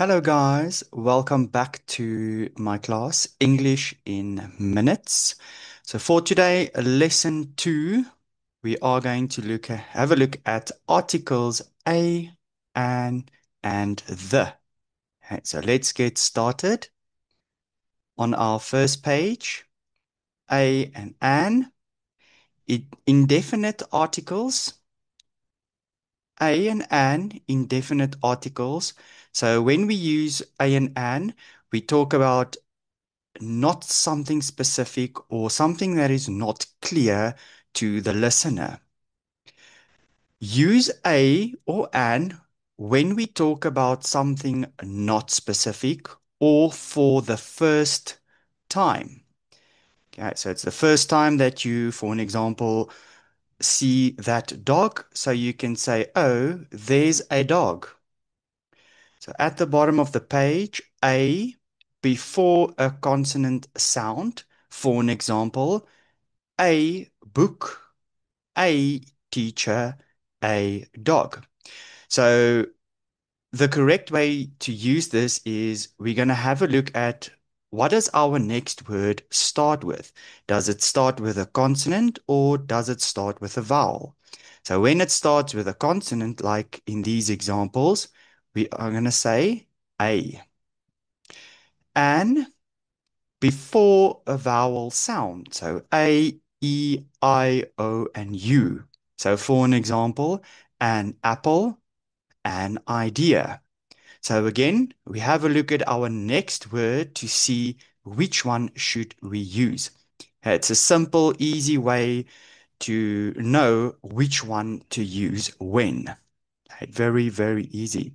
Hello, guys. Welcome back to my class, English in Minutes. So for today, lesson 2, we are going to have a look at articles a, and the. Okay, so let's get started. On our first page, a and an, indefinite articles. A and an, indefinite articles. So when we use a and an, we talk about not something specific or something that is not clear to the listener. Use a or an when we talk about something not specific or for the first time. Okay, so it's the first time that you, for an example, see that dog. So you can say, oh, there's a dog. So at the bottom of the page, a before a consonant sound, for an example, a book, a teacher, a dog. So the correct way to use this is we're going to have a look at what does our next word start with? Does it start with a consonant or does it start with a vowel? So when it starts with a consonant, like in these examples, we are going to say a. And before a vowel sound. So A, E, I, O, and U. So for an example, an apple, an idea. So again, we have a look at our next word to see which one should we use. It's a simple, easy way to know which one to use when. Okay, very, very easy.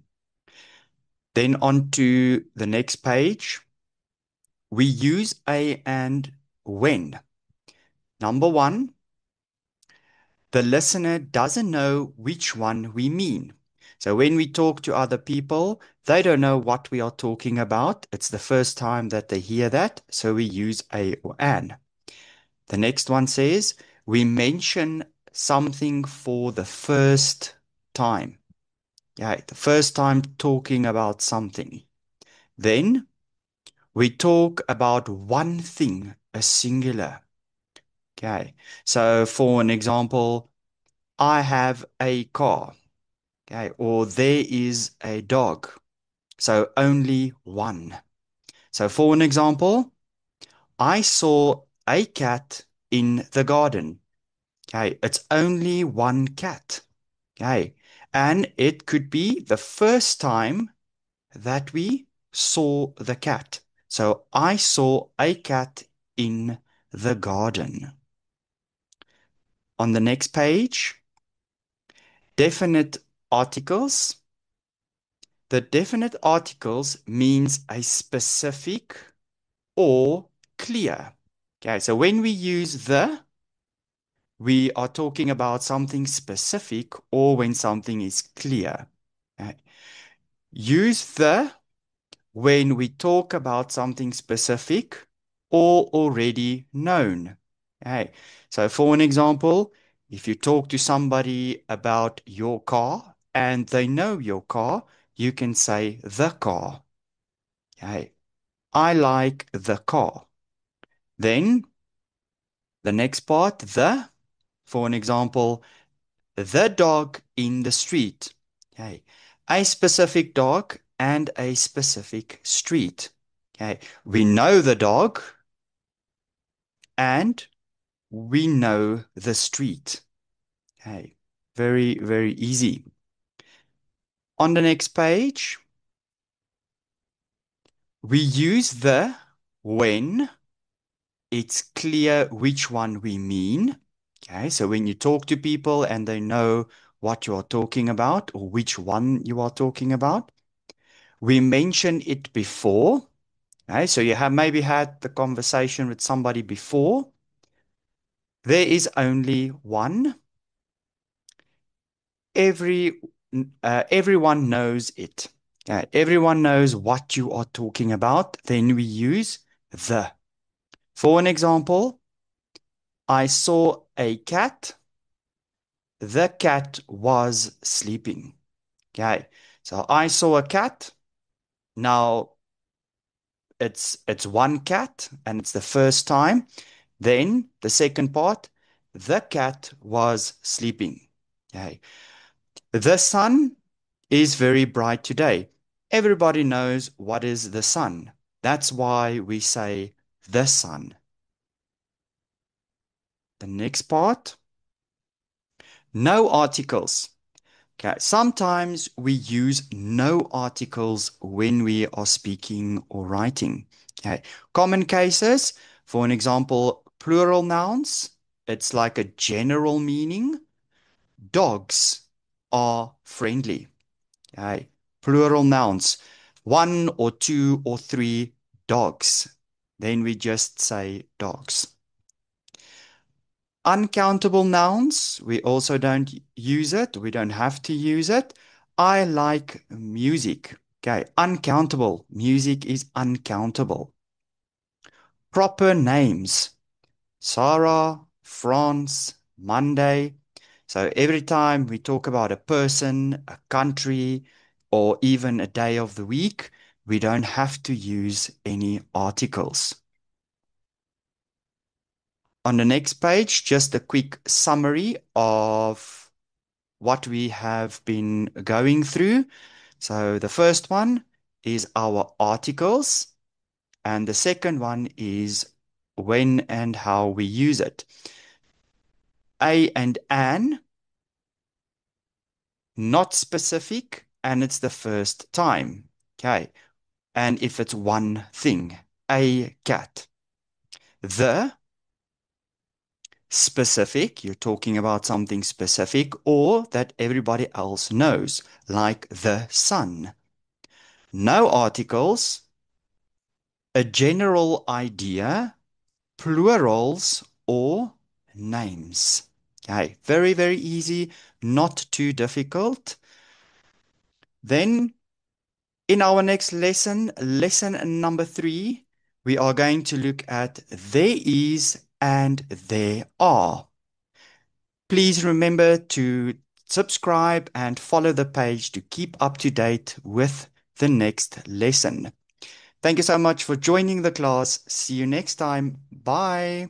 Then on to the next page. We use a and when. Number one, the listener doesn't know which one we mean. So when we talk to other people, they don't know what we are talking about. It's the first time that they hear that, so we use a or an. The next one says, we mention something for the first time. Yeah, the first time talking about something. Then we talk about one thing, a singular. Okay, so for an example, I have a car. Okay, or there is a dog. So only one. So for an example, I saw a cat in the garden. Okay, it's only one cat. Okay, and it could be the first time that we saw the cat. So I saw a cat in the garden. On the next page, definite articles. The definite articles means a specific or clear. Okay, so when we use the, we are talking about something specific or when something is clear. Okay. Use the when we talk about something specific or already known. Okay. So for an example, if you talk to somebody about your car and they know your car, you can say the car. Okay. I like the car. Then the next part, the, for an example, the dog in the street. Okay. A specific dog and a specific street. Okay. We know the dog and we know the street. Okay. Very, very easy. On the next page, we use the when it's clear which one we mean. Okay, so when you talk to people and they know what you are talking about or which one you are talking about, we mention it before. Okay, so you have maybe had the conversation with somebody before. There is only one. Every Everyone knows it. Okay, everyone knows what you are talking about. Then we use the. For an example, I saw a cat. The cat was sleeping. Okay, so I saw a cat. Now it's one cat and it's the first time. Then the second part, the cat was sleeping. Okay. The sun is very bright today. Everybody knows what is the sun. That's why we say the sun. The next part, no articles. Okay, sometimes we use no articles when we are speaking or writing. Okay, common cases, for an example, plural nouns, it's like a general meaning. Dogs are friendly. Okay, plural nouns, one or two or three dogs. Then we just say dogs. Uncountable nouns, we also don't use it. We don't have to use it. I like music. Okay, uncountable. Music is uncountable. Proper names. Sarah, France, Monday. So every time we talk about a person, a country, or even a day of the week, we don't have to use any articles. On the next page, just a quick summary of what we have been going through. So the first one is our articles, and the second one is when and how we use it. A and an, not specific, and it's the first time. Okay. And if it's one thing, a cat. The, specific, you're talking about something specific or that everybody else knows, like the sun. No articles, a general idea, plurals, or names. Okay, very, very easy, not too difficult. Then, in our next lesson, lesson number 3, we are going to look at there is and there are. Please remember to subscribe and follow the page to keep up to date with the next lesson. Thank you so much for joining the class. See you next time. Bye.